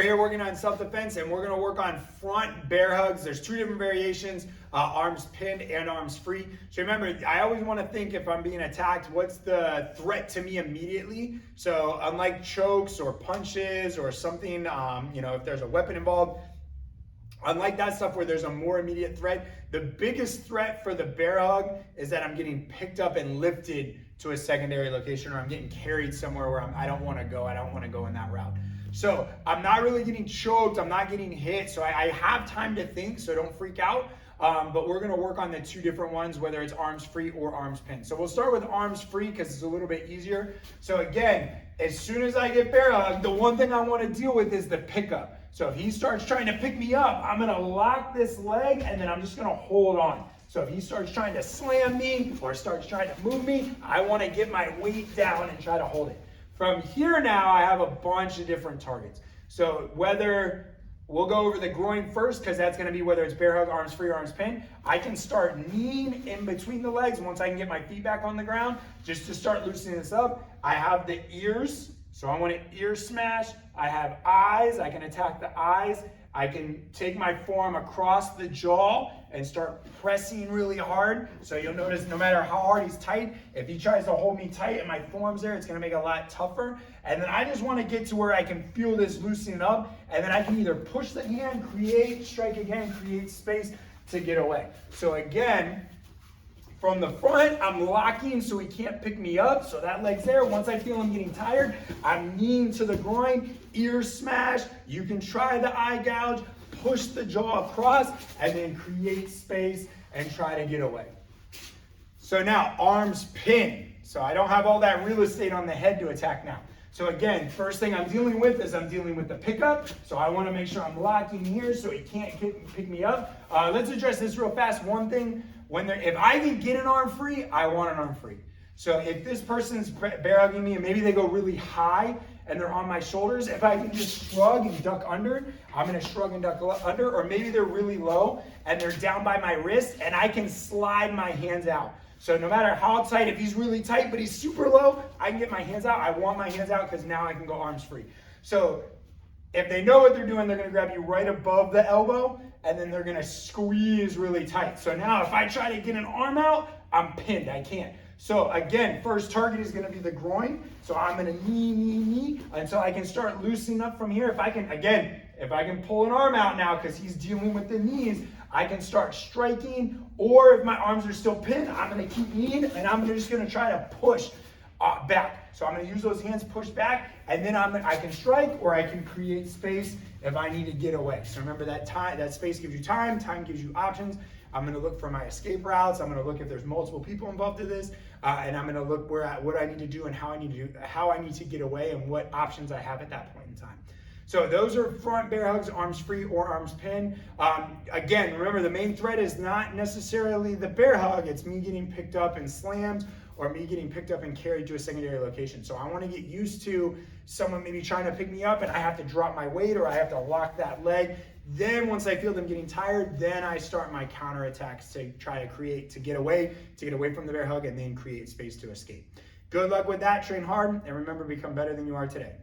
here working on self-defense, and we're gonna work on front bear hugs. There's two different variations, arms pinned and arms free. So remember, I always wanna think if I'm being attacked, what's the threat to me immediately? So unlike chokes or punches or something, if there's a weapon involved, unlike that stuff where there's a more immediate threat, the biggest threat for the bear hug is that I'm getting picked up and lifted to a secondary location, or I'm getting carried somewhere where I don't wanna go. I don't wanna go in that route. So I'm not really getting choked, I'm not getting hit, so I have time to think, so don't freak out. But we're gonna work on the two different ones, whether it's arms free or arms pinned. So we'll start with arms free because it's a little bit easier. So again, as soon as I get bear hugged, the one thing I wanna deal with is the pickup. So if he starts trying to pick me up, I'm gonna lock this leg and then I'm just gonna hold on. So if he starts trying to slam me or starts trying to move me, I wanna get my weight down and try to hold it. From here now, I have a bunch of different targets. So whether, we'll go over the groin first because that's gonna be whether it's bear hug, arms free, or arms pinned. I can start kneeing in between the legs once I can get my feet back on the ground, just to start loosening this up. I have the ears, so I want to ear smash. I have eyes, I can attack the eyes. I can take my forearm across the jaw and start pressing really hard. So you'll notice no matter how hard he's tight, if he tries to hold me tight and my forearm's there, it's gonna make it a lot tougher. And then I just wanna get to where I can feel this loosening up, and then I can either push the hand, strike again, create space to get away. So again, from the front, I'm locking so he can't pick me up, so that leg's there. Once I feel him getting tired, I'm kneeing to the groin, ear smash. You can try the eye gouge, push the jaw across, and then create space and try to get away. So now, arms pinned. So I don't have all that real estate on the head to attack now. So again, first thing I'm dealing with is I'm dealing with the pickup. So I want to make sure I'm locking here so he can't pick me up. Let's address this real fast. One thing, if I can get an arm free, I want an arm free. So if this person's bear hugging me and maybe they go really high and they're on my shoulders, if I can just shrug and duck under, I'm gonna shrug and duck under, or maybe they're really low and they're down by my wrist and I can slide my hands out. So no matter how tight, if he's really tight but he's super low, I can get my hands out. I want my hands out because now I can go arms free. So if they know what they're doing, they're gonna grab you right above the elbow and then they're gonna squeeze really tight. So now if I try to get an arm out, I'm pinned, I can't. So again, first target is gonna be the groin. So I'm gonna knee, until I can start loosening up from here. If I can pull an arm out now because he's dealing with the knees, I can start striking, or if my arms are still pinned, I'm gonna keep kneeing and I'm just gonna try to push back. So I'm gonna use those hands, push back, and then I can strike or I can create space if I need to get away. So remember that space gives you time gives you options. I'm gonna look for my escape routes. I'm gonna look if there's multiple people involved in this, and I'm gonna look what I need to do and how I need to get away and what options I have at that point in time. So those are front bear hugs, arms free or arms pinned. Again, remember the main threat is not necessarily the bear hug, it's me getting picked up and slammed or me getting picked up and carried to a secondary location. So I wanna get used to someone maybe trying to pick me up and I have to drop my weight or I have to lock that leg. Then once I feel them getting tired, then I start my counterattacks to try to get away from the bear hug and then create space to escape. Good luck with that, train hard, and remember, become better than you are today.